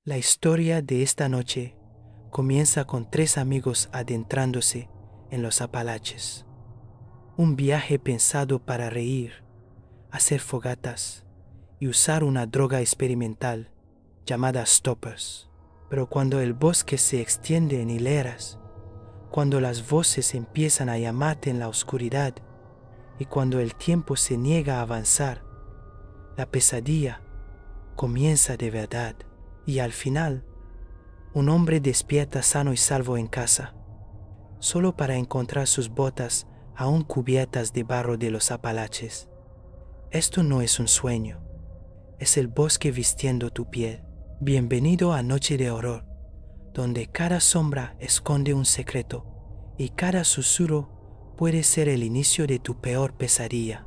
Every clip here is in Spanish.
La historia de esta noche comienza con 3 amigos adentrándose en los Apalaches. Un viaje pensado para reír, hacer fogatas y usar una droga experimental llamada stoppers. Pero cuando el bosque se extiende en hileras, cuando las voces empiezan a llamarte en la oscuridad y cuando el tiempo se niega a avanzar, la pesadilla comienza de verdad. Y al final, un hombre despierta sano y salvo en casa, solo para encontrar sus botas aún cubiertas de barro de los Apalaches. Esto no es un sueño, es el bosque vistiendo tu piel. Bienvenido a Noche de Horror, donde cada sombra esconde un secreto y cada susurro puede ser el inicio de tu peor pesadilla.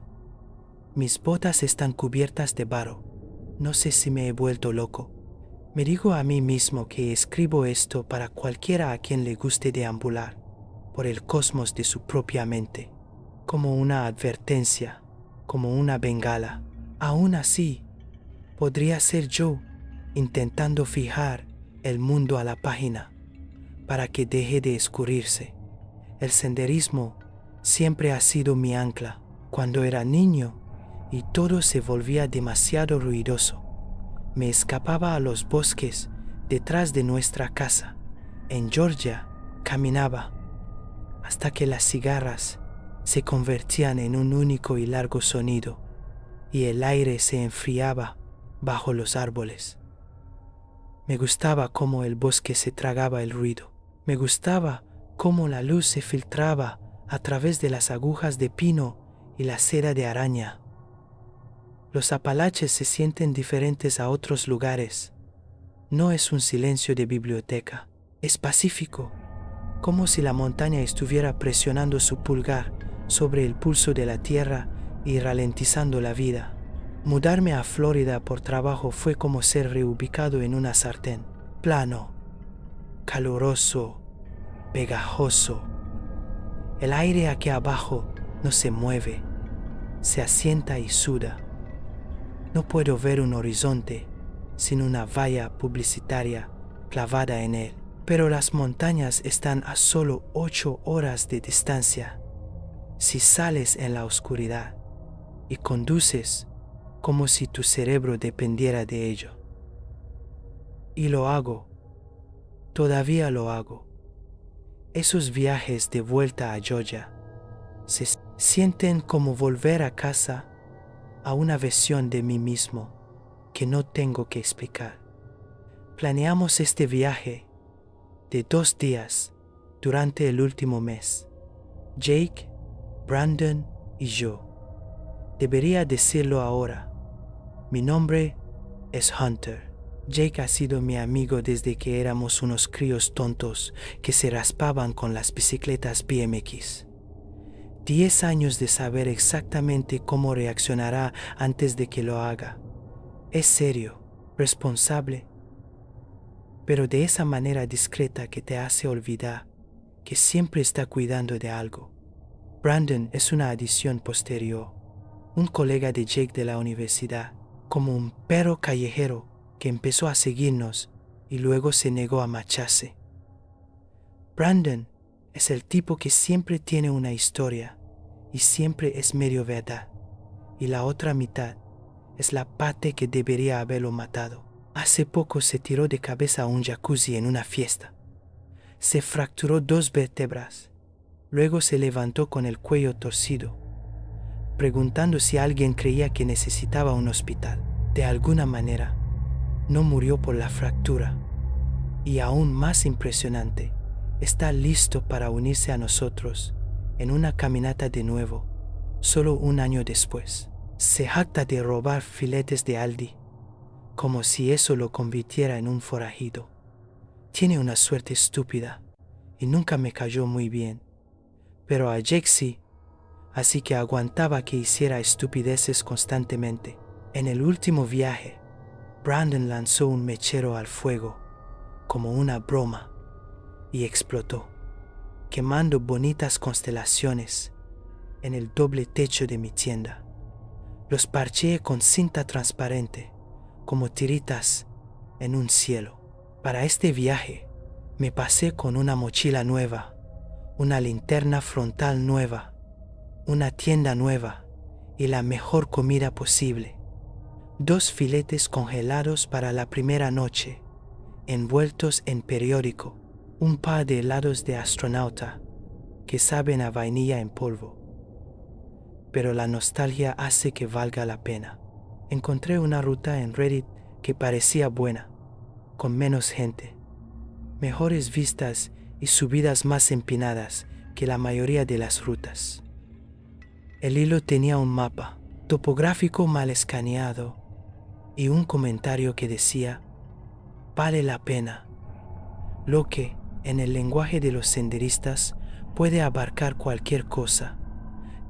Mis botas están cubiertas de barro. No sé si me he vuelto loco. Me digo a mí mismo que escribo esto para cualquiera a quien le guste deambular por el cosmos de su propia mente, como una advertencia, como una bengala. Aún así, podría ser yo intentando fijar el mundo a la página para que deje de escurrirse. El senderismo siempre ha sido mi ancla. Cuando era niño y todo se volvía demasiado ruidoso, me escapaba a los bosques detrás de nuestra casa. En Georgia caminaba hasta que las cigarras se convertían en un único y largo sonido y el aire se enfriaba bajo los árboles. Me gustaba cómo el bosque se tragaba el ruido. Me gustaba cómo la luz se filtraba a través de las agujas de pino y la seda de araña. Los Apalaches se sienten diferentes a otros lugares. No es un silencio de biblioteca, es pacífico, como si la montaña estuviera presionando su pulgar sobre el pulso de la tierra y ralentizando la vida. Mudarme a Florida por trabajo fue como ser reubicado en una sartén, plano, caluroso, pegajoso. El aire aquí abajo no se mueve, se asienta y suda. No puedo ver un horizonte sin una valla publicitaria clavada en él, pero las montañas están a solo 8 horas de distancia. Si sales en la oscuridad y conduces como si tu cerebro dependiera de ello. Y lo hago, todavía lo hago. Esos viajes de vuelta a Georgia se sienten como volver a casa, a una versión de mí mismo que no tengo que explicar. Planeamos este viaje de 2 días durante el último mes. Jake, Brandon y yo. Debería decirlo ahora. Mi nombre es Hunter. Jake ha sido mi amigo desde que éramos unos críos tontos que se raspaban con las bicicletas BMX. 10 años de saber exactamente cómo reaccionará antes de que lo haga. Es serio, responsable, pero de esa manera discreta que te hace olvidar que siempre está cuidando de algo. Brandon es una adición posterior, un colega de Jake de la universidad, como un perro callejero que empezó a seguirnos y luego se negó a marcharse. Brandon es el tipo que siempre tiene una historia y siempre es medio verdad, y la otra mitad es la parte que debería haberlo matado. Hace poco se tiró de cabeza a un jacuzzi en una fiesta. Se fracturó 2 vértebras. Luego se levantó con el cuello torcido, preguntando si alguien creía que necesitaba un hospital. De alguna manera, no murió por la fractura. Y aún más impresionante, está listo para unirse a nosotros en una caminata de nuevo, solo 1 año después. Se jacta de robar filetes de Aldi, como si eso lo convirtiera en un forajido. Tiene una suerte estúpida y nunca me cayó muy bien, pero a Jake sí, así que aguantaba que hiciera estupideces constantemente. En el último viaje, Brandon lanzó un mechero al fuego, como una broma, y explotó, quemando bonitas constelaciones en el doble techo de mi tienda. Los parché con cinta transparente, como tiritas en un cielo. Para este viaje, me pasé con una mochila nueva, una linterna frontal nueva, una tienda nueva y la mejor comida posible. 2 filetes congelados para la primera noche, envueltos en periódico, un par de helados de astronauta que saben a vainilla en polvo. Pero la nostalgia hace que valga la pena. Encontré una ruta en Reddit que parecía buena, con menos gente, mejores vistas y subidas más empinadas que la mayoría de las rutas. El hilo tenía un mapa topográfico mal escaneado y un comentario que decía: vale la pena, lo que, en el lenguaje de los senderistas, puede abarcar cualquier cosa,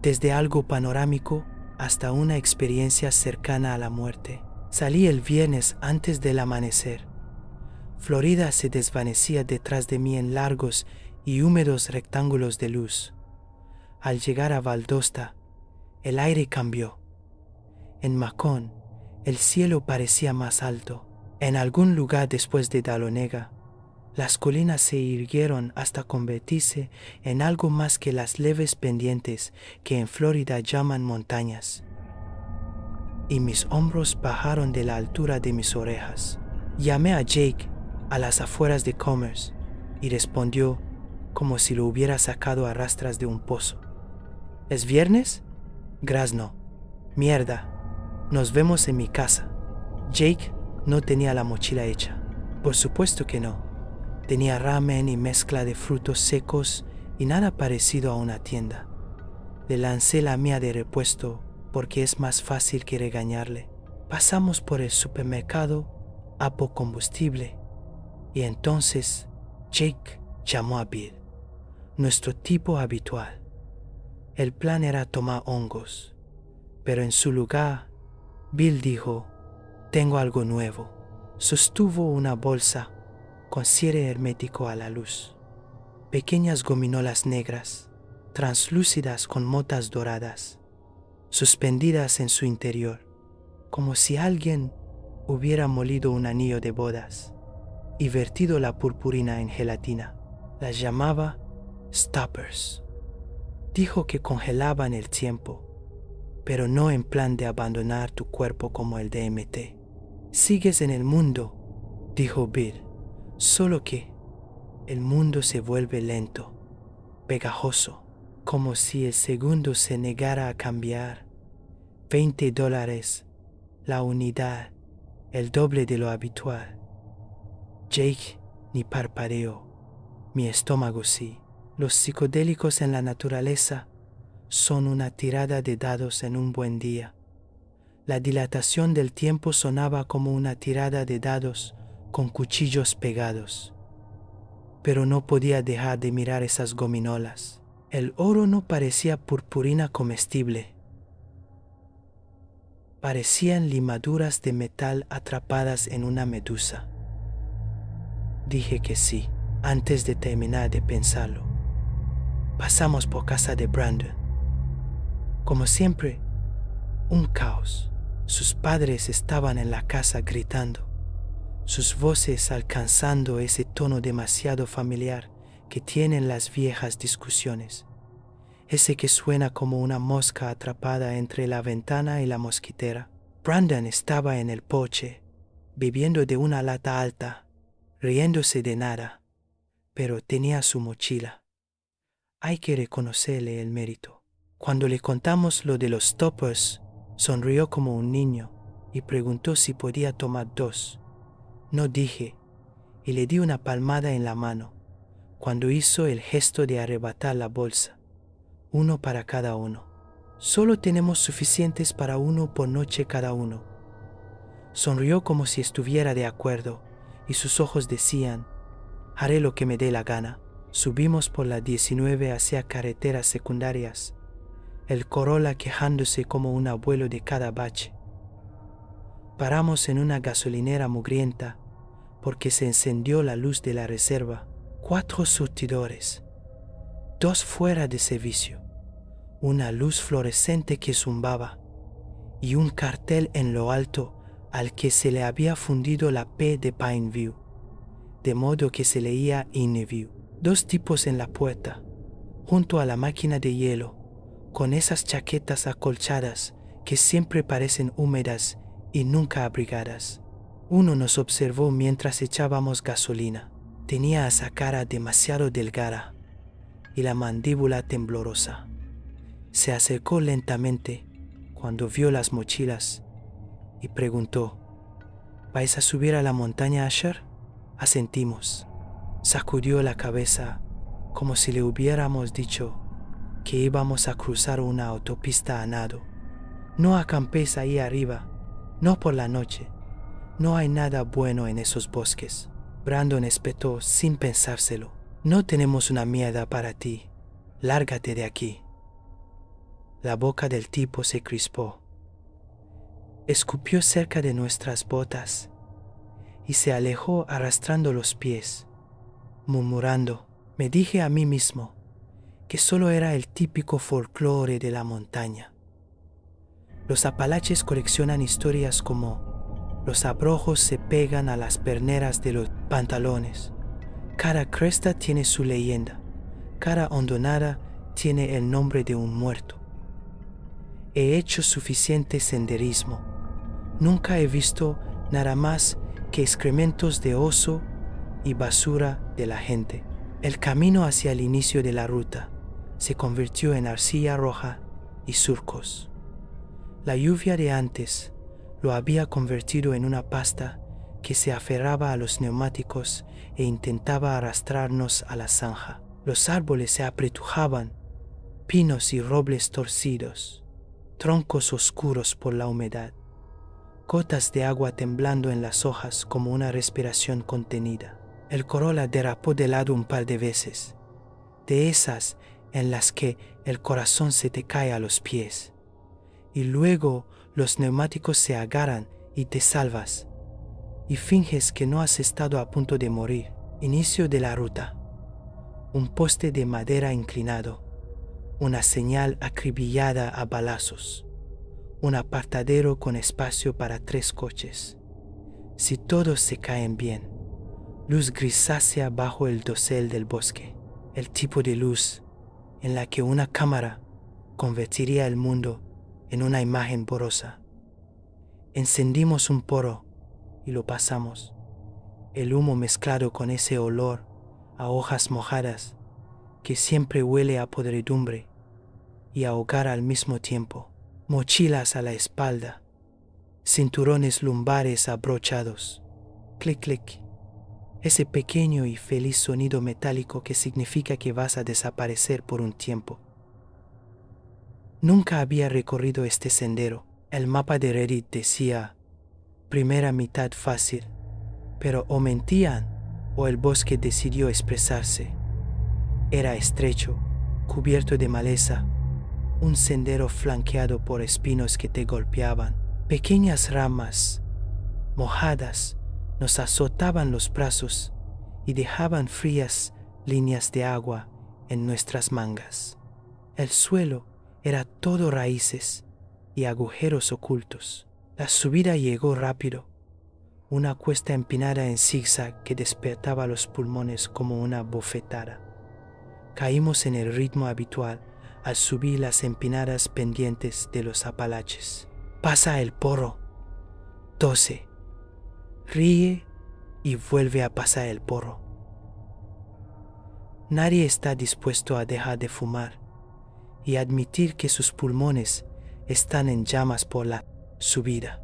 desde algo panorámico hasta una experiencia cercana a la muerte. Salí el viernes antes del amanecer. Florida se desvanecía detrás de mí en largos y húmedos rectángulos de luz. Al llegar a Valdosta, el aire cambió. En Macon, el cielo parecía más alto. En algún lugar después de Dahlonega, las colinas se irguieron hasta convertirse en algo más que las leves pendientes que en Florida llaman montañas. Y mis hombros bajaron de la altura de mis orejas. Llamé a Jake a las afueras de Commerce y respondió como si lo hubiera sacado a rastras de un pozo. ¿Es viernes? Grazno. Mierda. Nos vemos en mi casa. Jake no tenía la mochila hecha. Por supuesto que no. Tenía ramen y mezcla de frutos secos y nada parecido a una tienda. Le lancé la mía de repuesto porque es más fácil que regañarle. Pasamos por el supermercado Apo Combustible y entonces Jake llamó a Bill, nuestro tipo habitual. El plan era tomar hongos, pero en su lugar, Bill dijo: tengo algo nuevo. Sostuvo una bolsa con cierre hermético a la luz. Pequeñas gominolas negras, translúcidas con motas doradas, suspendidas en su interior, como si alguien hubiera molido un anillo de bodas y vertido la purpurina en gelatina. Las llamaba stoppers. Dijo que congelaban el tiempo, pero no en plan de abandonar tu cuerpo como el DMT. Sigues en el mundo, dijo Bill, solo que el mundo se vuelve lento, pegajoso, como si el segundo se negara a cambiar. $20 la unidad, el doble de lo habitual. Jake ni parpadeó, mi estómago sí. Los psicodélicos en la naturaleza son una tirada de dados en un buen día. La dilatación del tiempo sonaba como una tirada de dados con cuchillos pegados. Pero no podía dejar de mirar esas gominolas. El oro no parecía purpurina comestible. Parecían limaduras de metal atrapadas en una medusa. Dije que sí, antes de terminar de pensarlo. Pasamos por casa de Brandon. Como siempre, un caos. Sus padres estaban en la casa gritando, sus voces alcanzando ese tono demasiado familiar que tienen las viejas discusiones, ese que suena como una mosca atrapada entre la ventana y la mosquitera. Brandon estaba en el porche, bebiendo de una lata alta, riéndose de nada, pero tenía su mochila. Hay que reconocerle el mérito. Cuando le contamos lo de los stoppers, sonrió como un niño y preguntó si podía tomar 2. No dije, y le di una palmada en la mano, cuando hizo el gesto de arrebatar la bolsa. 1 para cada uno. Solo tenemos suficientes para 1 por noche cada uno. Sonrió como si estuviera de acuerdo, y sus ojos decían: haré lo que me dé la gana. Subimos por la 19 hacia carreteras secundarias, el Corolla quejándose como un abuelo de cada bache. Paramos en una gasolinera mugrienta porque se encendió la luz de la reserva. 4 surtidores, 2 fuera de servicio, una luz fluorescente que zumbaba y un cartel en lo alto al que se le había fundido la P de Pineview. de modo que se leía "Inneview". 2 tipos en la puerta, junto a la máquina de hielo, con esas chaquetas acolchadas que siempre parecen húmedas y nunca abrigadas. Uno nos observó mientras echábamos gasolina. Tenía esa cara demasiado delgada y la mandíbula temblorosa. Se acercó lentamente cuando vio las mochilas y preguntó: ¿Vais a subir a la montaña, Asher? Asentimos. Sacudió la cabeza como si le hubiéramos dicho que íbamos a cruzar una autopista a nado. No acampéis ahí arriba, no por la noche. No hay nada bueno en esos bosques. Brandon espetó sin pensárselo. No tenemos una mierda para ti. Lárgate de aquí. La boca del tipo se crispó. Escupió cerca de nuestras botas y se alejó arrastrando los pies, murmurando. Me dije a mí mismo que solo era el típico folclore de la montaña. Los apalaches coleccionan historias como: los abrojos se pegan a las perneras de los pantalones. Cada cresta tiene su leyenda. Cada hondonada tiene el nombre de un muerto. He hecho suficiente senderismo. Nunca he visto nada más que excrementos de oso y basura de la gente. El camino hacia el inicio de la ruta se convirtió en arcilla roja y surcos. La lluvia de antes lo había convertido en una pasta que se aferraba a los neumáticos e intentaba arrastrarnos a la zanja. Los árboles se apretujaban, pinos y robles torcidos, troncos oscuros por la humedad, gotas de agua temblando en las hojas como una respiración contenida. El Corolla derrapó de lado un par de veces, de esas en las que el corazón se te cae a los pies, y luego los neumáticos se agarran y te salvas, y finges que no has estado a punto de morir. Inicio de la ruta. Un poste de madera inclinado, una señal acribillada a balazos, un apartadero con espacio para 3 coches. Si todos se caen bien, luz grisácea bajo el dosel del bosque, el tipo de luz en la que una cámara convertiría el mundo en una imagen borrosa. Encendimos un porro y lo pasamos. El humo mezclado con ese olor a hojas mojadas que siempre huele a podredumbre y a hogar al mismo tiempo. Mochilas a la espalda, cinturones lumbares abrochados. Clic, clic. Ese pequeño y feliz sonido metálico que significa que vas a desaparecer por un tiempo. Nunca había recorrido este sendero. El mapa de Reddit decía: primera mitad fácil, pero o mentían o el bosque decidió expresarse. Era estrecho, cubierto de maleza, un sendero flanqueado por espinos que te golpeaban. Pequeñas ramas mojadas nos azotaban los brazos y dejaban frías líneas de agua en nuestras mangas. El suelo era todo raíces y agujeros ocultos. La subida llegó rápido, una cuesta empinada en zigzag que despertaba los pulmones como una bofetada. Caímos en el ritmo habitual al subir las empinadas pendientes de los Apalaches. Pasa el porro. 12. Ríe y vuelve a pasar el porro. Nadie está dispuesto a dejar de fumar y admitir que sus pulmones están en llamas por la subida.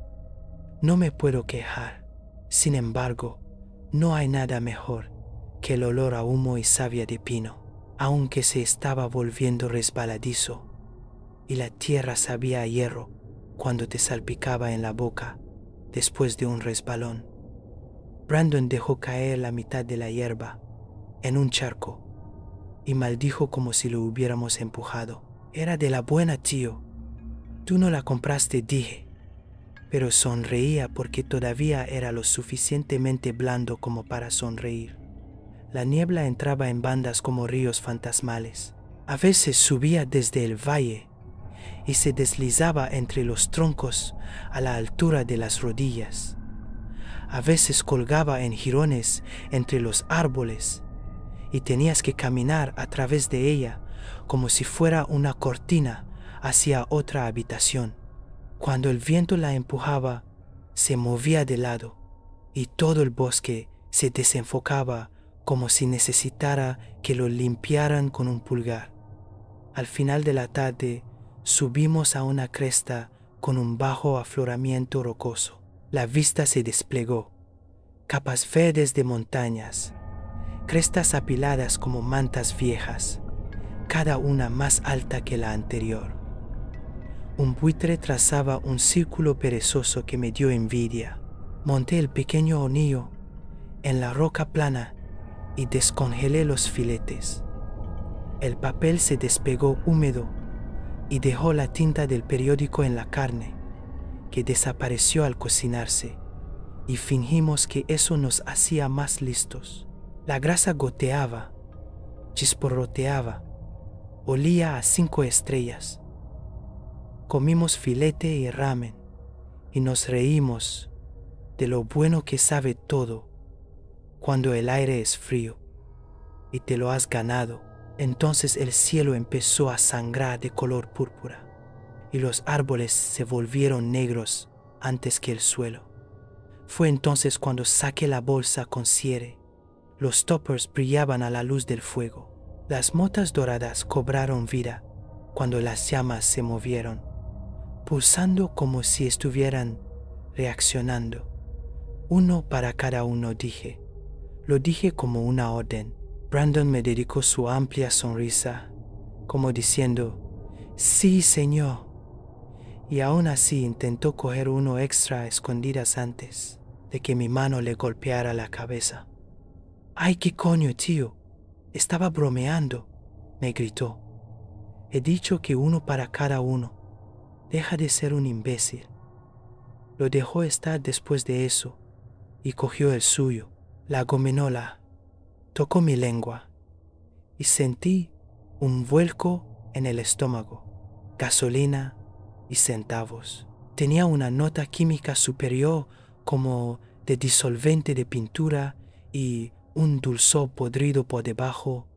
No me puedo quejar. Sin embargo, no hay nada mejor que el olor a humo y savia de pino, aunque se estaba volviendo resbaladizo y la tierra sabía a hierro cuando te salpicaba en la boca después de un resbalón. Brandon dejó caer la mitad de la hierba en un charco y maldijo como si lo hubiéramos empujado. Era de la buena, tío. Tú no la compraste, dije, pero sonreía porque todavía era lo suficientemente blando como para sonreír. La niebla entraba en bandas como ríos fantasmales. A veces subía desde el valle y se deslizaba entre los troncos a la altura de las rodillas. A veces colgaba en jirones entre los árboles y tenías que caminar a través de ella como si fuera una cortina hacia otra habitación. Cuando el viento la empujaba, se movía de lado y todo el bosque se desenfocaba como si necesitara que lo limpiaran con un pulgar. Al final de la tarde, subimos a una cresta con un bajo afloramiento rocoso. La vista se desplegó. Capas verdes de montañas, crestas apiladas como mantas viejas, cada una más alta que la anterior. Un buitre trazaba un círculo perezoso que me dio envidia. Monté el pequeño hornillo en la roca plana y descongelé los filetes. El papel se despegó húmedo y dejó la tinta del periódico en la carne, que desapareció al cocinarse, y fingimos que eso nos hacía más listos. La grasa goteaba, chisporroteaba, olía a 5 estrellas. Comimos filete y ramen y nos reímos de lo bueno que sabe todo cuando el aire es frío y te lo has ganado. Entonces el cielo empezó a sangrar de color púrpura y los árboles se volvieron negros antes que el suelo. Fue entonces cuando saqué la bolsa con cierre. Los toppers brillaban a la luz del fuego. Las motas doradas cobraron vida cuando las llamas se movieron, pulsando como si estuvieran reaccionando. Uno para cada uno, dije. Lo dije como una orden. Brandon me dedicó su amplia sonrisa, como diciendo, «Sí, señor». Y aún así intentó coger uno extra a escondidas antes de que mi mano le golpeara la cabeza. «¡Ay, qué coño, tío! Estaba bromeando», me gritó. «He dicho que uno para cada uno. Deja de ser un imbécil». Lo dejó estar después de eso y cogió el suyo. La gominola tocó mi lengua y sentí un vuelco en el estómago, gasolina y centavos. Tenía una nota química superior como de disolvente de pintura y un dulzor podrido por debajo,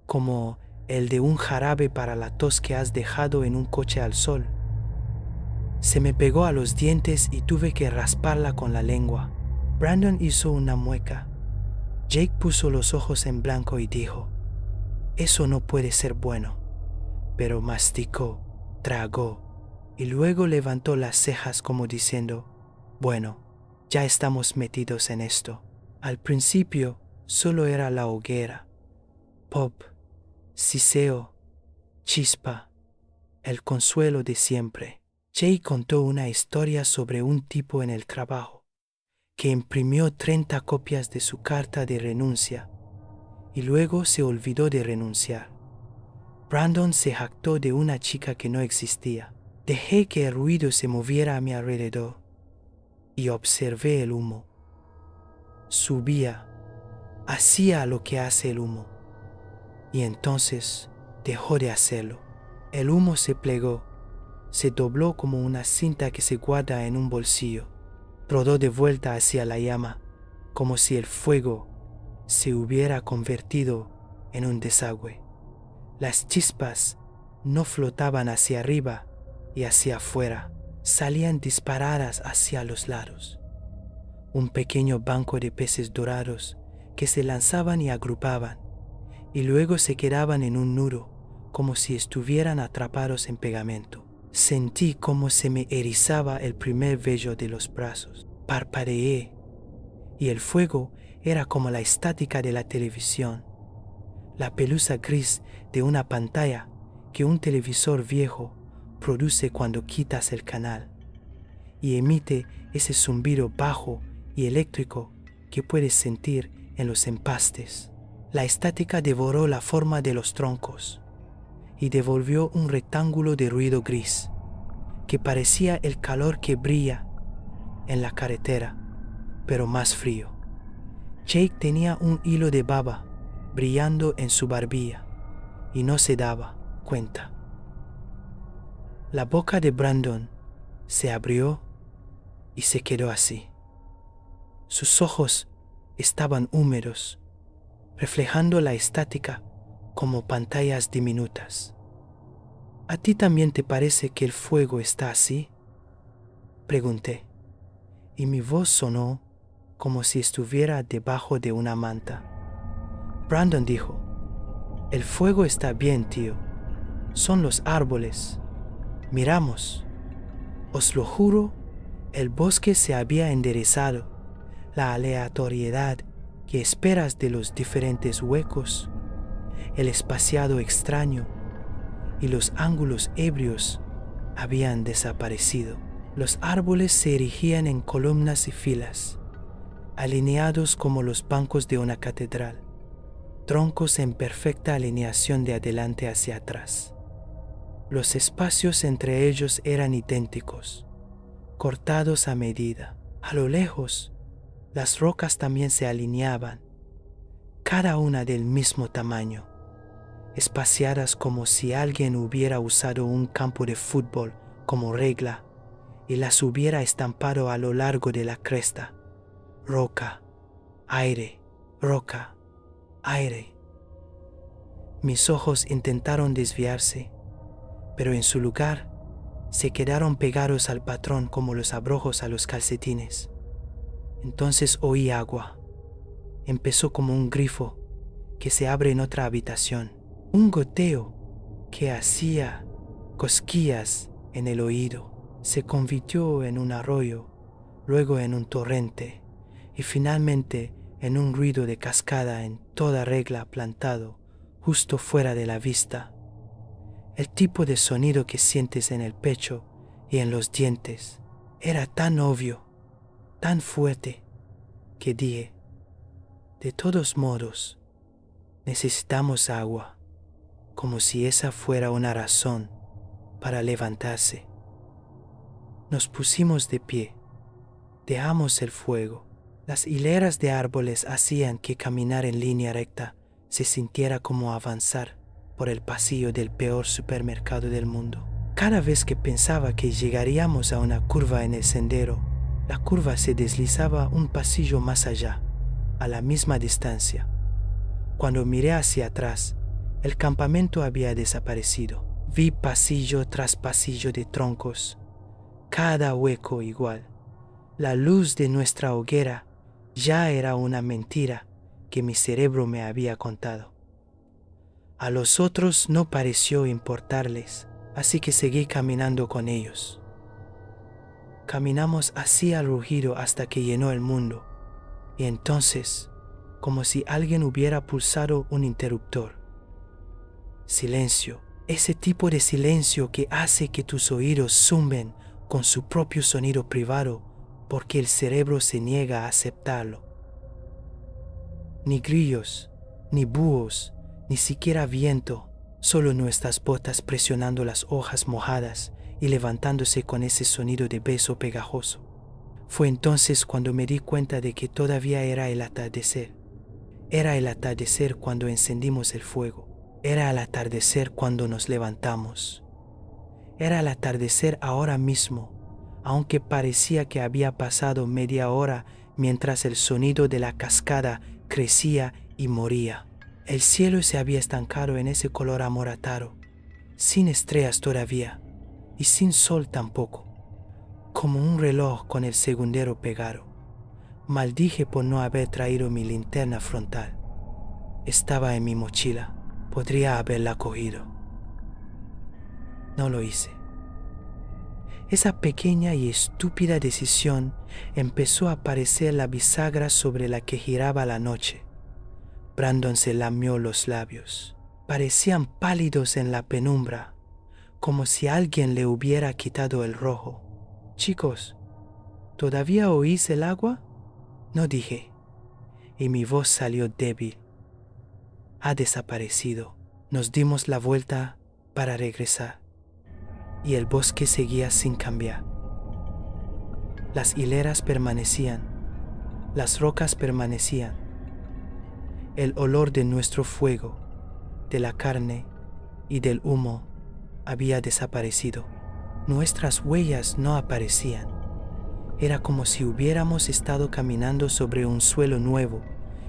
como el de un jarabe para la tos que has dejado en un coche al sol. Se me pegó a los dientes y tuve que rasparla con la lengua. Brandon hizo una mueca. Jake puso los ojos en blanco y dijo, «Eso no puede ser bueno». Pero masticó, tragó y luego levantó las cejas como diciendo, «Bueno, ya estamos metidos en esto». Al principio solo era la hoguera, pop, siseo, chispa, el consuelo de siempre. Jake contó una historia sobre un tipo en el trabajo que imprimió 30 copias de su carta de renuncia y luego se olvidó de renunciar. Brandon se jactó de una chica que no existía. Dejé que el ruido se moviera a mi alrededor y observé el humo. Subía, hacía lo que hace el humo y entonces dejó de hacerlo. El humo se plegó, se dobló como una cinta que se guarda en un bolsillo. Rodó de vuelta hacia la llama, como si el fuego se hubiera convertido en un desagüe. Las chispas no flotaban hacia arriba y hacia afuera, salían disparadas hacia los lados. Un pequeño banco de peces dorados que se lanzaban y agrupaban, y luego se quedaban en un nudo, como si estuvieran atrapados en pegamento. Sentí como se me erizaba el primer vello de los brazos. Parpadeé, y el fuego era como la estática de la televisión, la pelusa gris de una pantalla que un televisor viejo produce cuando quitas el canal, y emite ese zumbido bajo y eléctrico que puedes sentir en los empastes. La estática devoró la forma de los troncos y devolvió un rectángulo de ruido gris que parecía el calor que brilla en la carretera, pero más frío. Jake tenía un hilo de baba brillando en su barbilla y no se daba cuenta. La boca de Brandon se abrió y se quedó así. Sus ojos estaban húmedos, reflejando la estática como pantallas diminutas. ¿A ti también te parece que el fuego está así?, pregunté, y mi voz sonó como si estuviera debajo de una manta. Brandon dijo: «El fuego está bien, tío. Son los árboles. Miramos. Os lo juro, el bosque se había enderezado. La aleatoriedad que esperas de los diferentes huecos, el espaciado extraño y los ángulos ebrios habían desaparecido. Los árboles se erigían en columnas y filas, alineados como los bancos de una catedral, troncos en perfecta alineación de adelante hacia atrás. Los espacios entre ellos eran idénticos, cortados a medida. A lo lejos, las rocas también se alineaban, cada una del mismo tamaño, espaciadas como si alguien hubiera usado un campo de fútbol como regla y las hubiera estampado a lo largo de la cresta. Roca, aire, roca, aire. Mis ojos intentaron desviarse, pero en su lugar se quedaron pegados al patrón como los abrojos a los calcetines. Entonces oí agua. Empezó como un grifo que se abre en otra habitación, un goteo que hacía cosquillas en el oído. Se convirtió en un arroyo, luego en un torrente y finalmente en un ruido de cascada en toda regla plantado justo fuera de la vista. El tipo de sonido que sientes en el pecho y en los dientes era tan obvio, tan fuerte, que dije: de todos modos, necesitamos agua, como si esa fuera una razón para levantarse. Nos pusimos de pie, dejamos el fuego. Las hileras de árboles hacían que caminar en línea recta se sintiera como avanzar por el pasillo del peor supermercado del mundo. Cada vez que pensaba que llegaríamos a una curva en el sendero, la curva se deslizaba un pasillo más allá, a la misma distancia. Cuando miré hacia atrás, el campamento había desaparecido. Vi pasillo tras pasillo de troncos, cada hueco igual. La luz de nuestra hoguera ya era una mentira que mi cerebro me había contado. A los otros no pareció importarles, así que seguí caminando con ellos. Caminamos así al rugido hasta que llenó el mundo, y entonces, como si alguien hubiera pulsado un interruptor. Silencio, ese tipo de silencio que hace que tus oídos zumben con su propio sonido privado porque el cerebro se niega a aceptarlo. Ni grillos, ni búhos, ni siquiera viento, solo nuestras botas presionando las hojas mojadas y levantándose con ese sonido de beso pegajoso. Fue entonces cuando me di cuenta de que todavía era el atardecer. Era el atardecer cuando encendimos el fuego. Era el atardecer cuando nos levantamos. Era el atardecer ahora mismo, aunque parecía que había pasado media hora mientras el sonido de la cascada crecía y moría. El cielo se había estancado en ese color amoratado, sin estrellas todavía y sin sol tampoco, como un reloj con el segundero pegado. Maldije por no haber traído mi linterna frontal. Estaba en mi mochila. Podría haberla cogido. No lo hice. Esa pequeña y estúpida decisión empezó a parecer la bisagra sobre la que giraba la noche. Brandon se lamió los labios. Parecían pálidos en la penumbra, como si alguien le hubiera quitado el rojo. «Chicos, ¿todavía oís el agua?», no dije, y mi voz salió débil. Ha desaparecido. Nos dimos la vuelta para regresar, y el bosque seguía sin cambiar. Las hileras permanecían, las rocas permanecían. El olor de nuestro fuego, de la carne y del humo había desaparecido. Nuestras huellas no aparecían. Era como si hubiéramos estado caminando sobre un suelo nuevo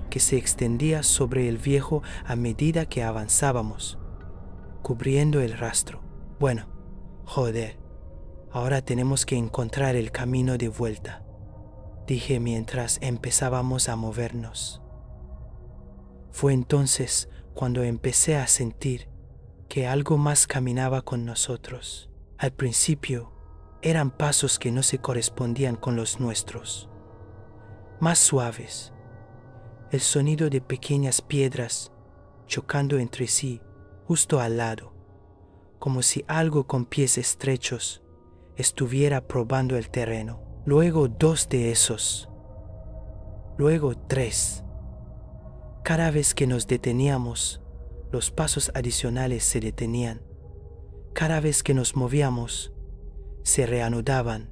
que se extendía sobre el viejo a medida que avanzábamos, cubriendo el rastro. Bueno, joder, ahora tenemos que encontrar el camino de vuelta, dije mientras empezábamos a movernos. Fue entonces cuando empecé a sentir que algo más caminaba con nosotros. Al principio, eran pasos que no se correspondían con los nuestros, más suaves, el sonido de pequeñas piedras chocando entre sí justo al lado, como si algo con pies estrechos estuviera probando el terreno. Luego 2 de esos, luego 3. Cada vez que nos deteníamos, los pasos adicionales se detenían. Cada vez que nos movíamos, se reanudaban.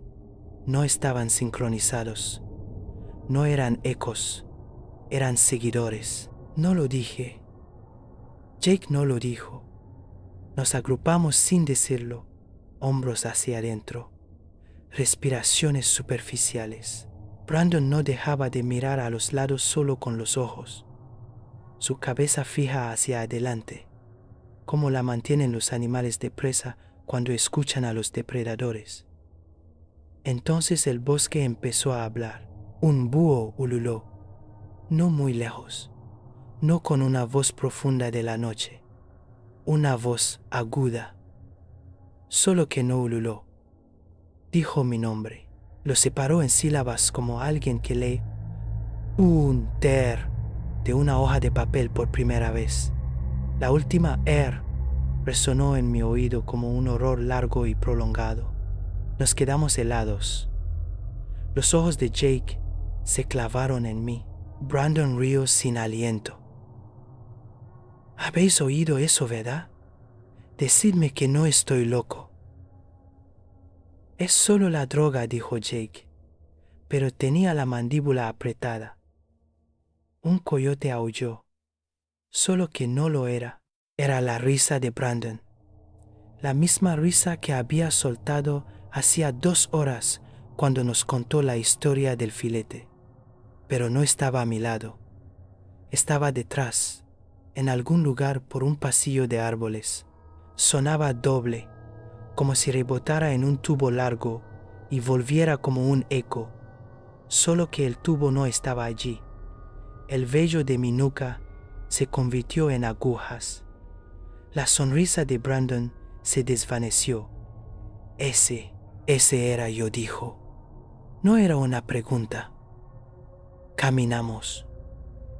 No estaban sincronizados. No eran ecos, eran seguidores. No lo dije. Jake no lo dijo. Nos agrupamos sin decirlo, hombros hacia adentro, respiraciones superficiales. Brandon no dejaba de mirar a los lados solo con los ojos, su cabeza fija hacia adelante, como la mantienen los animales de presa cuando escuchan a los depredadores. Entonces el bosque empezó a hablar. Un búho ululó, no muy lejos, no con una voz profunda de la noche, una voz aguda. Solo que no ululó. Dijo mi nombre. Lo separó en sílabas como alguien que lee un ter de una hoja de papel por primera vez. La última resonó en mi oído como un horror largo y prolongado. Nos quedamos helados. Los ojos de Jake se clavaron en mí. Brandon rió sin aliento. ¿Habéis oído eso, verdad? Decidme que no estoy loco. Es solo la droga, dijo Jake, pero tenía la mandíbula apretada. Un coyote aulló, solo que no lo era. Era la risa de Brandon, la misma risa que había soltado hacía 2 horas cuando nos contó la historia del filete. Pero no estaba a mi lado. Estaba detrás, en algún lugar por un pasillo de árboles. Sonaba doble, como si rebotara en un tubo largo y volviera como un eco, solo que el tubo no estaba allí. El vello de mi nuca se convirtió en agujas. La sonrisa de Brandon se desvaneció. Ese era yo, dijo. No era una pregunta. Caminamos.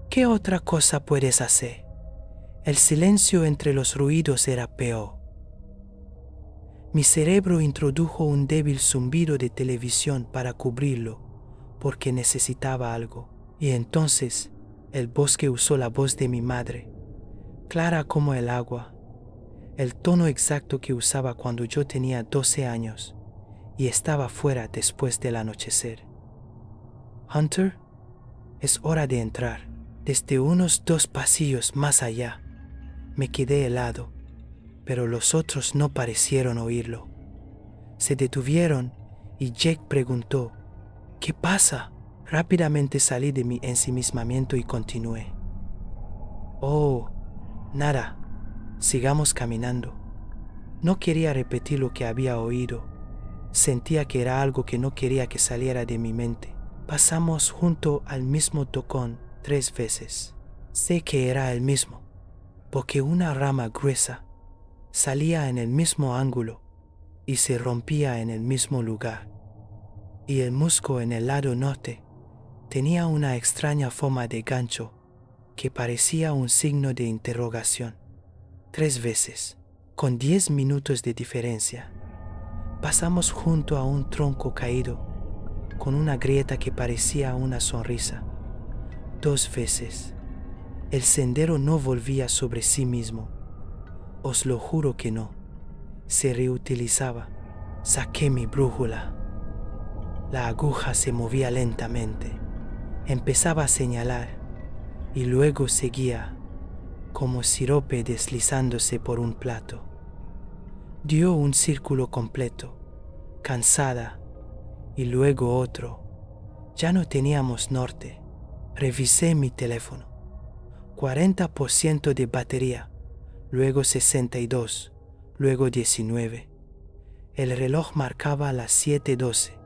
¿Qué otra cosa puedes hacer? El silencio entre los ruidos era peor. Mi cerebro introdujo un débil zumbido de televisión para cubrirlo, porque necesitaba algo. Y entonces el bosque usó la voz de mi madre, clara como el agua, el tono exacto que usaba cuando yo tenía 12 años y estaba fuera después del anochecer. Hunter, es hora de entrar. Desde unos 2 pasillos más allá, me quedé helado, pero los otros no parecieron oírlo. Se detuvieron y Jake preguntó, ¿qué pasa? Rápidamente salí de mi ensimismamiento y continué. Oh, nada, sigamos caminando. No quería repetir lo que había oído. Sentía que era algo que no quería que saliera de mi mente. Pasamos junto al mismo tocón 3 veces. Sé que era el mismo, porque una rama gruesa salía en el mismo ángulo y se rompía en el mismo lugar. Y el musgo en el lado norte tenía una extraña forma de gancho que parecía un signo de interrogación. 3 veces, con 10 minutos de diferencia. Pasamos junto a un tronco caído, con una grieta que parecía una sonrisa. 2 veces. El sendero no volvía sobre sí mismo. Os lo juro que no. Se reutilizaba. Saqué mi brújula. La aguja se movía lentamente. Empezaba a señalar y luego seguía, como sirope deslizándose por un plato. Dio un círculo completo, cansada, y luego otro. Ya no teníamos norte. Revisé mi teléfono. 40% de batería, luego 62, luego 19. El reloj marcaba las 7:12,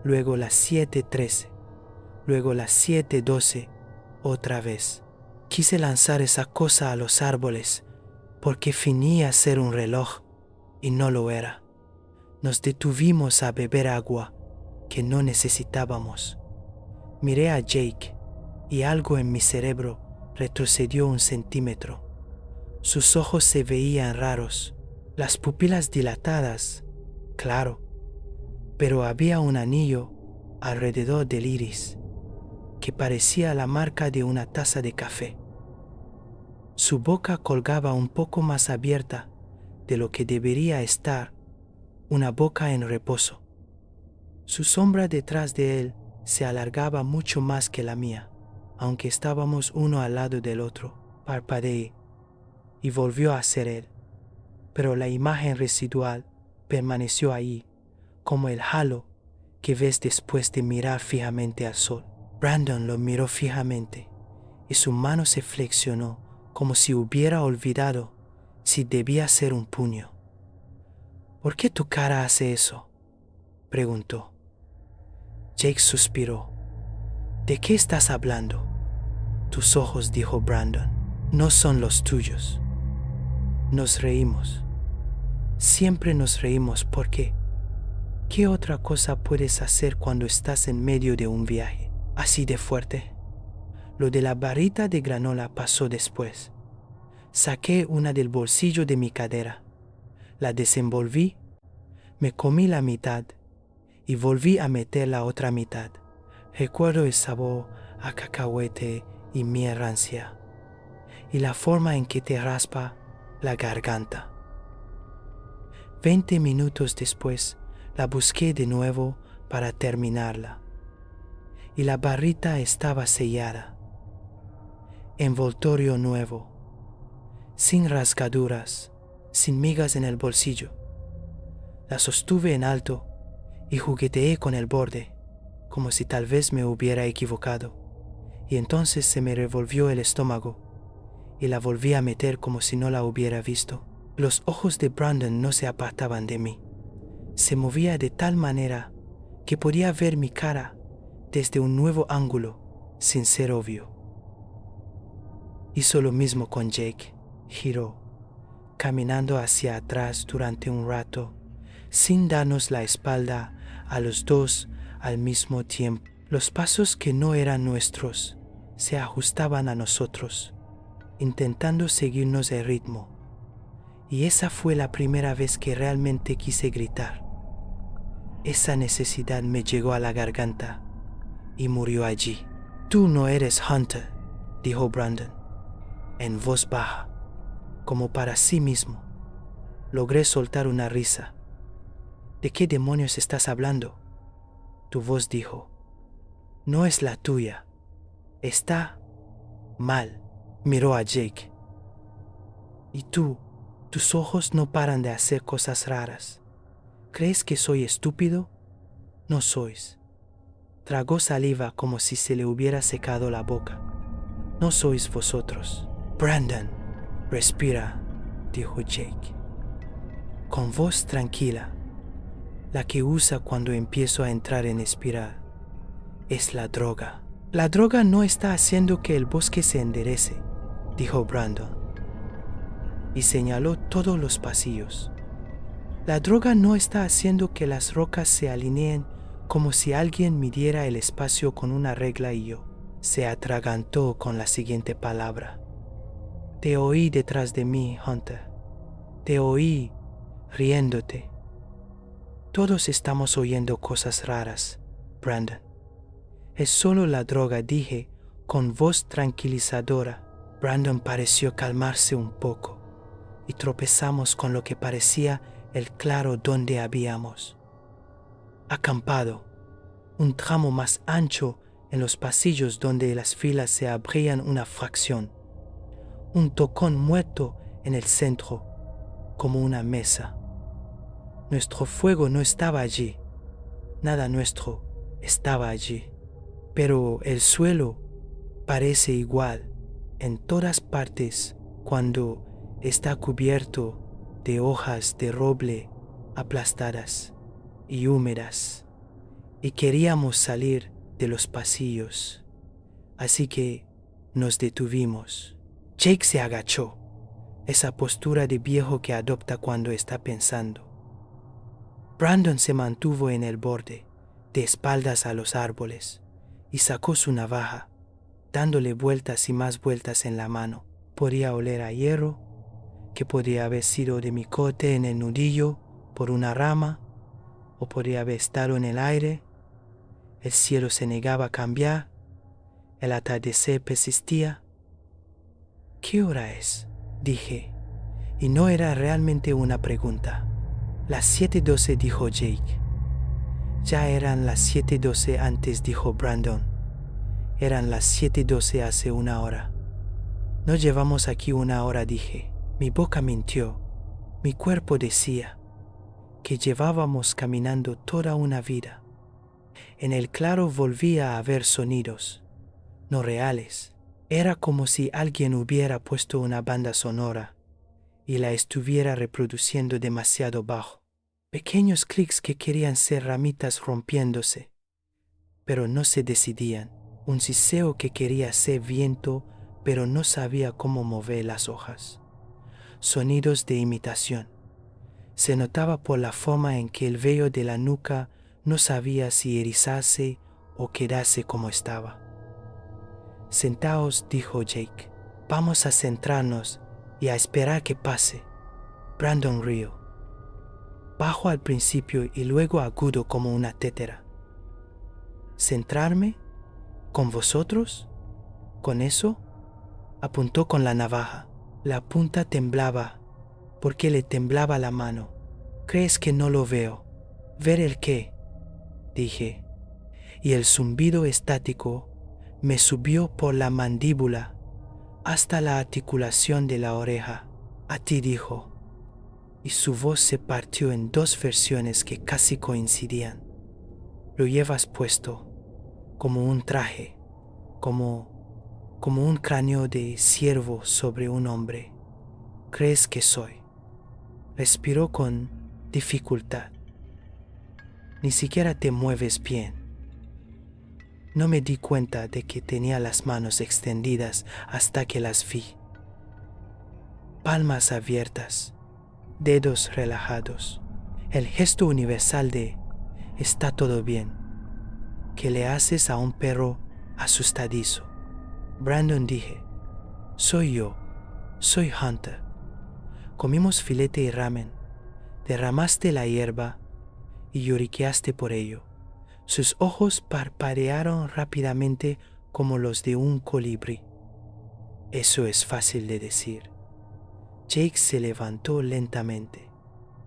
luego las 7:13, luego las 7:12, otra vez. Quise lanzar esa cosa a los árboles porque finía ser un reloj y no lo era. Nos detuvimos a beber agua que no necesitábamos. Miré a Jake y algo en mi cerebro retrocedió 1 centímetro. Sus ojos se veían raros, las pupilas dilatadas, claro, pero había un anillo alrededor del iris que parecía la marca de una taza de café. Su boca colgaba un poco más abierta de lo que debería estar, una boca en reposo. Su sombra detrás de él se alargaba mucho más que la mía, aunque estábamos uno al lado del otro. Parpadeé y volvió a ser él, pero la imagen residual permaneció ahí, como el halo que ves después de mirar fijamente al sol. Brandon lo miró fijamente y su mano se flexionó como si hubiera olvidado si debía ser un puño. ¿Por qué tu cara hace eso?, preguntó. Jake suspiró. ¿De qué estás hablando? Tus ojos, dijo Brandon, no son los tuyos. Nos reímos. Siempre nos reímos. ¿Por qué? ¿Qué otra cosa puedes hacer cuando estás en medio de un viaje así de fuerte? Lo de la barrita de granola pasó después. Saqué una del bolsillo de mi cadera, la desenvolví, me comí la mitad y volví a meter la otra mitad. Recuerdo el sabor a cacahuete y miel rancia y la forma en que te raspa la garganta. 20 minutos después la busqué de nuevo para terminarla y la barrita estaba sellada. Envoltorio nuevo, sin rasgaduras, sin migas en el bolsillo. La sostuve en alto y jugueteé con el borde, como si tal vez me hubiera equivocado, y entonces se me revolvió el estómago y la volví a meter como si no la hubiera visto. Los ojos de Brandon no se apartaban de mí. Se movía de tal manera que podía ver mi cara desde un nuevo ángulo, sin ser obvio. Hizo lo mismo con Jake. Giró, caminando hacia atrás durante un rato, sin darnos la espalda a los dos al mismo tiempo. Los pasos que no eran nuestros se ajustaban a nosotros, intentando seguirnos el ritmo. Y esa fue la primera vez que realmente quise gritar. Esa necesidad me llegó a la garganta y murió allí. Tú no eres Hunter, dijo Brandon, en voz baja, como para sí mismo. Logré soltar una risa. ¿De qué demonios estás hablando? Tu voz dijo. No es la tuya. Está mal. Miró a Jake. ¿Y tú? Tus ojos no paran de hacer cosas raras. ¿Crees que soy estúpido? No sois. Tragó saliva como si se le hubiera secado la boca. No sois vosotros. Brandon, respira, dijo Jake, con voz tranquila, la que usa cuando empiezo a entrar en espiral. Es la droga. La droga no está haciendo que el bosque se enderece, dijo Brandon, y señaló todos los pasillos. La droga no está haciendo que las rocas se alineen como si alguien midiera el espacio con una regla y yo. Se atragantó con la siguiente palabra. Te oí detrás de mí, Hunter. Te oí riéndote. Todos estamos oyendo cosas raras, Brandon. Es solo la droga, dije con voz tranquilizadora. Brandon pareció calmarse un poco y tropezamos con lo que parecía el claro donde habíamos acampado, un tramo más ancho en los pasillos donde las filas se abrían una fracción, un tocón muerto en el centro, como una mesa. Nuestro fuego no estaba allí, Nada nuestro estaba allí. Pero el suelo parece igual en todas partes cuando está cubierto de hojas de roble aplastadas y húmedas. Y queríamos salir de los pasillos. Así que nos detuvimos. Jake se agachó, esa postura de viejo que adopta cuando está pensando. Brandon se mantuvo en el borde, de espaldas a los árboles, y sacó su navaja, dándole vueltas y más vueltas en la mano. Podía oler a hierro, que podría haber sido de mi cote en el nudillo por una rama, o podría haber estado en el aire. El cielo se negaba a cambiar, el atardecer persistía. ¿Qué hora es?, dije, y no era realmente una pregunta. Las 7:12, dijo Jake. Ya eran las 7:12 antes, dijo Brandon. Eran las 7:12 hace una hora. No llevamos aquí una hora, dije. Mi boca mintió. Mi cuerpo decía que llevábamos caminando toda una vida. En el claro volvía a haber sonidos, no reales. Era como si alguien hubiera puesto una banda sonora y la estuviera reproduciendo demasiado bajo. Pequeños clics que querían ser ramitas rompiéndose, pero no se decidían. Un siseo que quería ser viento, pero no sabía cómo mover las hojas. Sonidos de imitación. Se notaba por la forma en que el vello de la nuca no sabía si erizarse o quedarse como estaba. Sentaos, dijo Jake. Vamos a centrarnos y a esperar que pase. Brandon rió. Bajo al principio y luego agudo como una tétera. ¿Centrarme? ¿Con vosotros? ¿Con eso? Apuntó con la navaja. La punta temblaba, porque le temblaba la mano. ¿Crees que no lo veo? ¿Ver el qué?, dije. Y el zumbido estático me subió por la mandíbula hasta la articulación de la oreja. A ti, dijo. Y su voz se partió en dos versiones que casi coincidían. Lo llevas puesto, como un traje, como un cráneo de ciervo sobre un hombre. ¿Crees que soy? Respiró con dificultad. Ni siquiera te mueves bien. No me di cuenta de que tenía las manos extendidas hasta que las vi. Palmas abiertas, dedos relajados. El gesto universal de «está todo bien», que le haces a un perro asustadizo. Brandon, dije. Soy yo. Soy Hunter. Comimos filete y ramen. Derramaste la hierba y lloriqueaste por ello. Sus ojos parpadearon rápidamente como los de un colibrí. Eso es fácil de decir. Jake se levantó lentamente.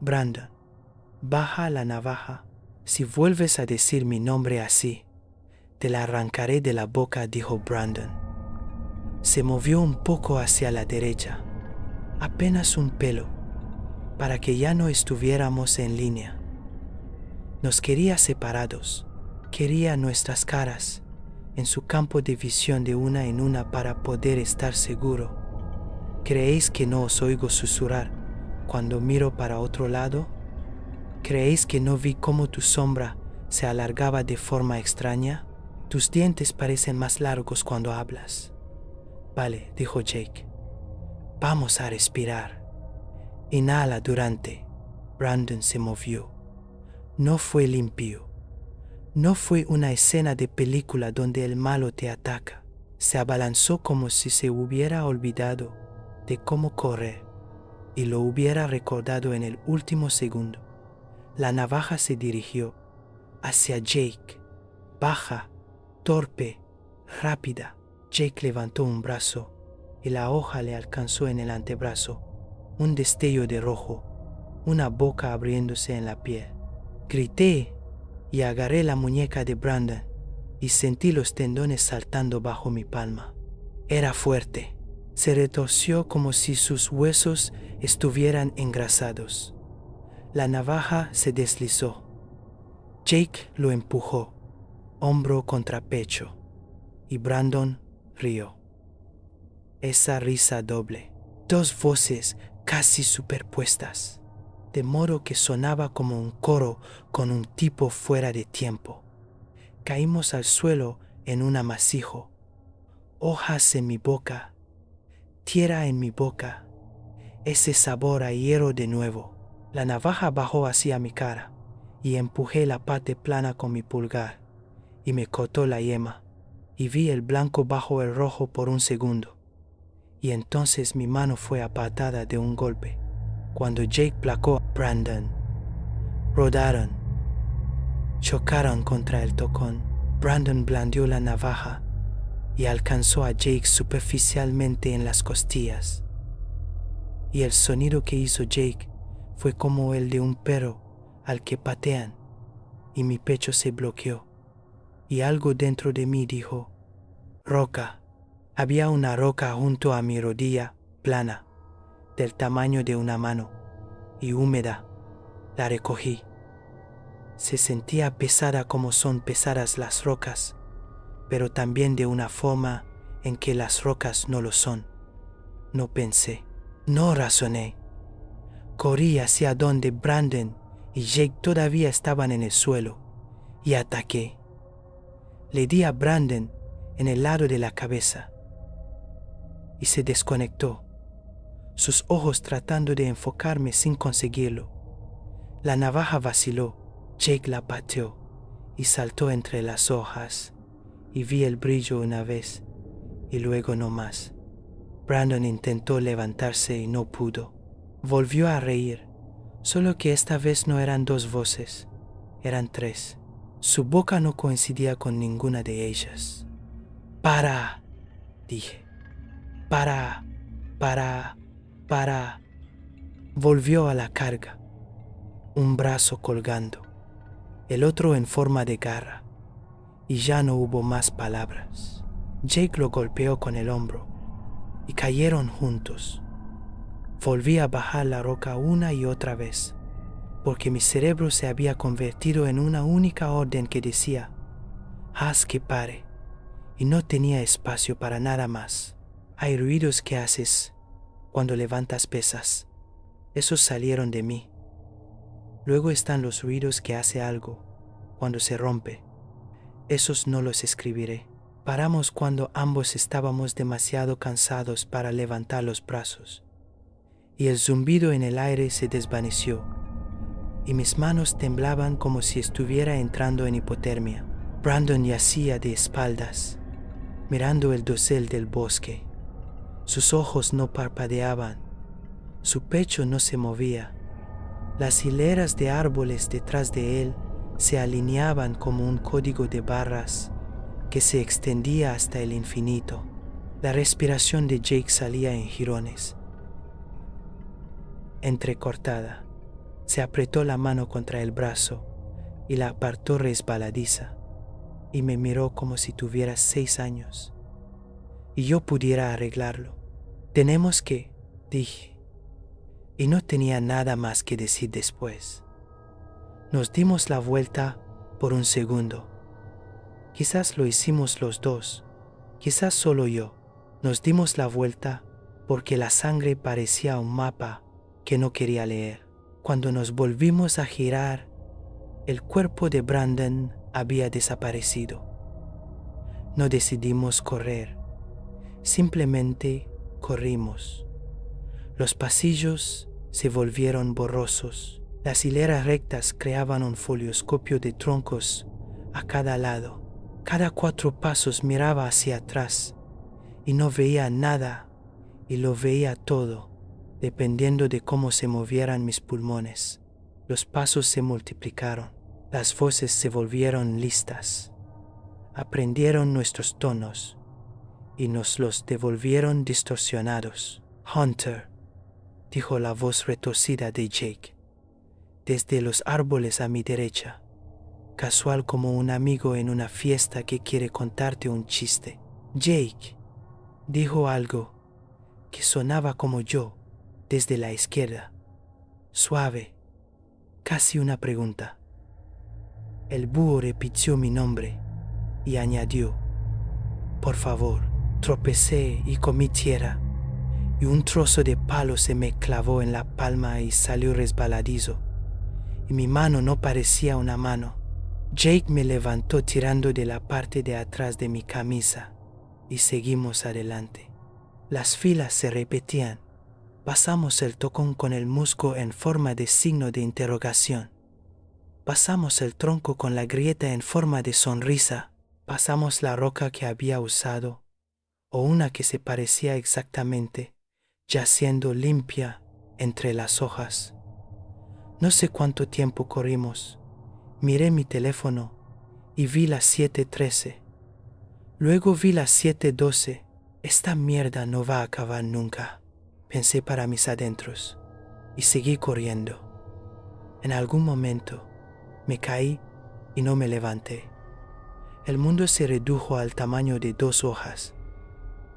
Brandon, baja la navaja. Si vuelves a decir mi nombre así, te la arrancaré de la boca, dijo Brandon. Se movió un poco hacia la derecha, apenas un pelo, para que ya no estuviéramos en línea. Nos quería separados, quería nuestras caras en su campo de visión de una en una para poder estar seguro. ¿Creéis que no os oigo susurrar cuando miro para otro lado? ¿Creéis que no vi cómo tu sombra se alargaba de forma extraña? Tus dientes parecen más largos cuando hablas. Vale, dijo Jake. Vamos a respirar. Inhala durante. Brandon se movió. No fue limpio. No fue una escena de película donde el malo te ataca. Se abalanzó como si se hubiera olvidado de cómo correr y lo hubiera recordado en el último segundo. La navaja se dirigió hacia Jake, baja, torpe, rápida. Jake levantó un brazo y la hoja le alcanzó en el antebrazo. Un destello de rojo, una boca abriéndose en la piel. Grité y agarré la muñeca de Brandon y sentí los tendones saltando bajo mi palma. Era fuerte. Se retorció como si sus huesos estuvieran engrasados. La navaja se deslizó. Jake lo empujó, hombro contra pecho, y Brandon rió. Esa risa doble, dos voces casi superpuestas, de modo que sonaba como un coro con un tipo fuera de tiempo. Caímos al suelo en un amasijo, hojas en mi boca, tierra en mi boca, ese sabor a hierro de nuevo. La navaja bajó hacia mi cara y empujé la parte plana con mi pulgar y me cortó la yema y vi el blanco bajo el rojo por un segundo. Y entonces mi mano fue apartada de un golpe. Cuando Jake placó a Brandon, rodaron, chocaron contra el tocón. Brandon blandió la navaja y alcanzó a Jake superficialmente en las costillas. Y el sonido que hizo Jake fue como el de un perro al que patean, y mi pecho se bloqueó, y algo dentro de mí dijo, roca. Había una roca junto a mi rodilla, plana, del tamaño de una mano, y húmeda. La recogí. Se sentía pesada como son pesadas las rocas, pero también de una forma en que las rocas no lo son. No pensé, no razoné. Corrí hacia donde Brandon y Jake todavía estaban en el suelo y ataqué. Le di a Brandon en el lado de la cabeza y se desconectó, sus ojos tratando de enfocarme sin conseguirlo. La navaja vaciló, Jake la pateó y saltó entre las hojas y vi el brillo una vez y luego no más. Brandon intentó levantarse y no pudo. Volvió a reír, solo que esta vez no eran dos voces, eran tres. Su boca no coincidía con ninguna de ellas. «¡Para!», dije. «¡Para! ¡Para! ¡Para!». Volvió a la carga, un brazo colgando, el otro en forma de garra, y ya no hubo más palabras. Jake lo golpeó con el hombro y cayeron juntos. Volví a bajar la roca una y otra vez, porque mi cerebro se había convertido en una única orden que decía, haz que pare, y no tenía espacio para nada más. Hay ruidos que haces cuando levantas pesas. Esos salieron de mí. Luego están los ruidos que hace algo cuando se rompe. Esos no los escribiré. Paramos cuando ambos estábamos demasiado cansados para levantar los brazos, y el zumbido en el aire se desvaneció, y mis manos temblaban como si estuviera entrando en hipotermia. Brandon yacía de espaldas, mirando el dosel del bosque. Sus ojos no parpadeaban, su pecho no se movía. Las hileras de árboles detrás de él se alineaban como un código de barras que se extendía hasta el infinito. La respiración de Jake salía en jirones, entrecortada. Se apretó la mano contra el brazo y la apartó resbaladiza, y me miró como si tuviera 6 años y yo pudiera arreglarlo. «Tenemos que», dije, y no tenía nada más que decir después. Nos dimos la vuelta por un segundo. Quizás lo hicimos los dos, quizás solo yo. Nos dimos la vuelta porque la sangre parecía un mapa que no quería leer. Cuando nos volvimos a girar, el cuerpo de Brandon había desaparecido. No decidimos correr, simplemente corrimos. Los pasillos se volvieron borrosos. Las hileras rectas creaban un folioscopio de troncos a cada lado. Cada 4 pasos miraba hacia atrás y no veía nada, y lo veía todo, dependiendo de cómo se movieran mis pulmones. Los pasos se multiplicaron, las voces se volvieron listas, aprendieron nuestros tonos y nos los devolvieron distorsionados. «Hunter», dijo la voz retorcida de Jake, desde los árboles a mi derecha, casual como un amigo en una fiesta que quiere contarte un chiste. Jake dijo algo que sonaba como yo desde la izquierda, suave, casi una pregunta. El búho repitió mi nombre y añadió: por favor. Tropecé y comí tierra, y un trozo de palo se me clavó en la palma y salió resbaladizo, y mi mano no parecía una mano. Jake me levantó tirando de la parte de atrás de mi camisa y seguimos adelante. Las filas se repetían. Pasamos el tocón con el musgo en forma de signo de interrogación. Pasamos el tronco con la grieta en forma de sonrisa. Pasamos la roca que había usado, o una que se parecía exactamente, yaciendo limpia entre las hojas. No sé cuánto tiempo corrimos. Miré mi teléfono y vi las 7:13. Luego vi las 7:12. Esta mierda no va a acabar nunca, pensé para mis adentros, y seguí corriendo. En algún momento me caí y no me levanté. El mundo se redujo al tamaño de 2 hojas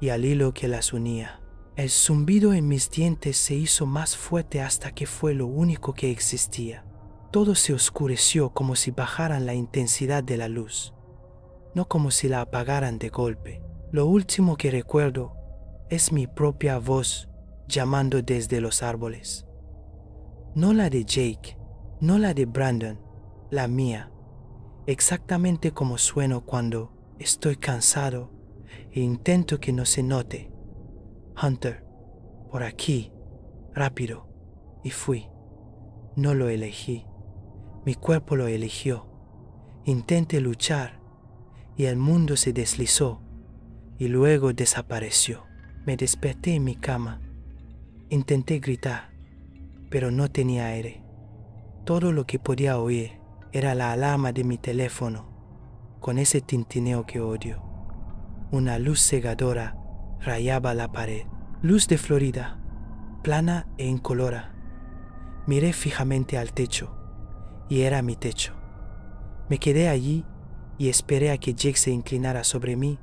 y al hilo que las unía. El zumbido en mis dientes se hizo más fuerte hasta que fue lo único que existía. Todo se oscureció como si bajaran la intensidad de la luz, no como si la apagaran de golpe. Lo último que recuerdo es mi propia voz llamando desde los árboles. No la de Jake, no la de Brandon, la mía. Exactamente como sueno cuando estoy cansado e intento que no se note. Hunter, por aquí, rápido. Y fui. No lo elegí. Mi cuerpo lo eligió. Intenté luchar y el mundo se deslizó y luego desapareció. Me desperté en mi cama. Intenté gritar, pero no tenía aire. Todo lo que podía oír era la alarma de mi teléfono, con ese tintineo que odio. Una luz cegadora rayaba la pared. Luz de Florida, plana e incolora. Miré fijamente al techo, y era mi techo. Me quedé allí y esperé a que Jake se inclinara sobre mí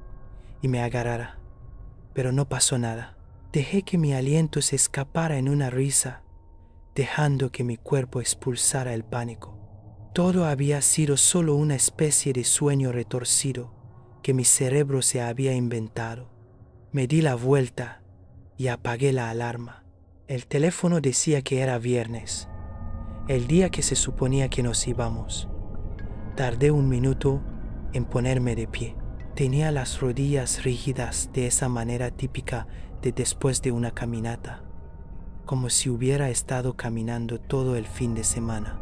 y me agarrara, pero no pasó nada. Dejé que mi aliento se escapara en una risa, dejando que mi cuerpo expulsara el pánico. Todo había sido solo una especie de sueño retorcido que mi cerebro se había inventado. Me di la vuelta y apagué la alarma. El teléfono decía que era viernes, el día que se suponía que nos íbamos. Tardé 1 minuto en ponerme de pie. Tenía las rodillas rígidas de esa manera típica de después de una caminata, como si hubiera estado caminando todo el fin de semana.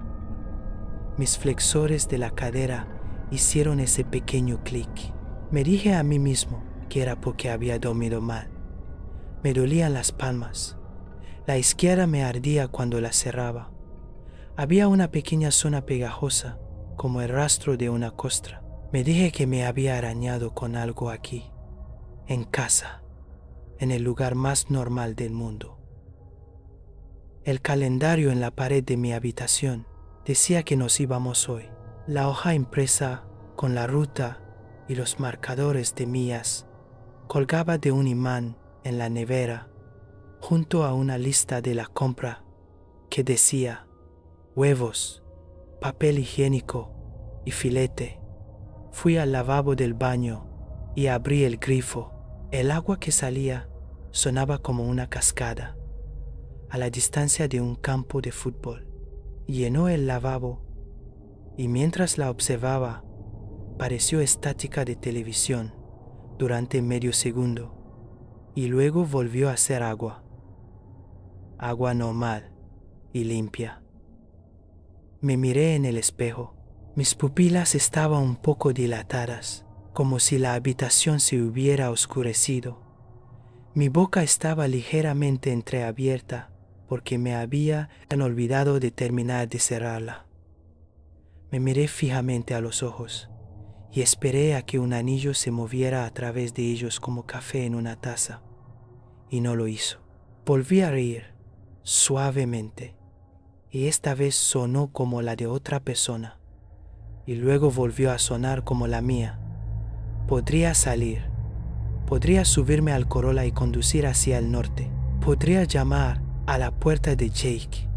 Mis flexores de la cadera hicieron ese pequeño clic. Me dije a mí mismo que era porque había dormido mal. Me dolían las palmas. La izquierda me ardía cuando la cerraba. Había una pequeña zona pegajosa, como el rastro de una costra. Me dije que me había arañado con algo aquí, en casa, en el lugar más normal del mundo. El calendario en la pared de mi habitación decía que nos íbamos hoy. La hoja impresa con la ruta y los marcadores de millas colgaba de un imán en la nevera, junto a una lista de la compra que decía huevos, papel higiénico y filete. Fui al lavabo del baño y abrí el grifo. El agua que salía sonaba como una cascada, a la distancia de un campo de fútbol. Llenó el lavabo y mientras la observaba, pareció estática de televisión durante medio segundo y luego volvió a ser agua. Agua normal y limpia. Me miré en el espejo. Mis pupilas estaban un poco dilatadas, como si la habitación se hubiera oscurecido. Mi boca estaba ligeramente entreabierta porque me había olvidado de terminar de cerrarla. Me miré fijamente a los ojos y esperé a que un anillo se moviera a través de ellos como café en una taza, y no lo hizo. Volví a reír, suavemente, y esta vez sonó como la de otra persona, y luego volvió a sonar como la mía. Podría salir, podría subirme al Corolla y conducir hacia el norte, podría llamar a la puerta de Jake,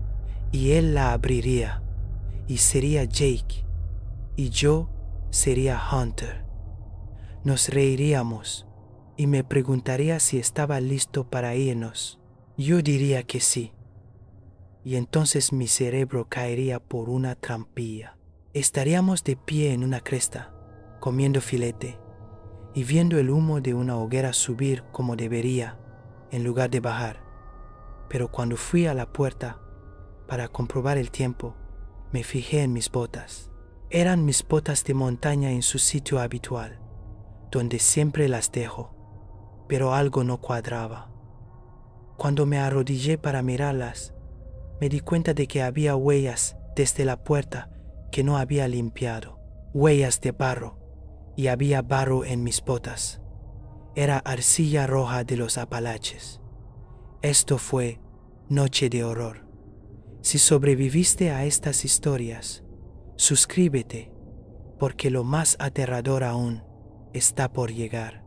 y él la abriría, y sería Jake, y yo sería Hunter. Nos reiríamos y me preguntaría si estaba listo para irnos. Yo diría que sí, y entonces mi cerebro caería por una trampilla. Estaríamos de pie en una cresta, comiendo filete, y viendo el humo de una hoguera subir como debería, en lugar de bajar. Pero cuando fui a la puerta para comprobar el tiempo, me fijé en mis botas. Eran mis botas de montaña en su sitio habitual, donde siempre las dejo, pero algo no cuadraba. Cuando me arrodillé para mirarlas, me di cuenta de que había huellas desde la puerta que no había limpiado, huellas de barro, y había barro en mis botas. Era arcilla roja de los Apalaches. Esto fue Noche de Horror. Si sobreviviste a estas historias, suscríbete, porque lo más aterrador aún está por llegar.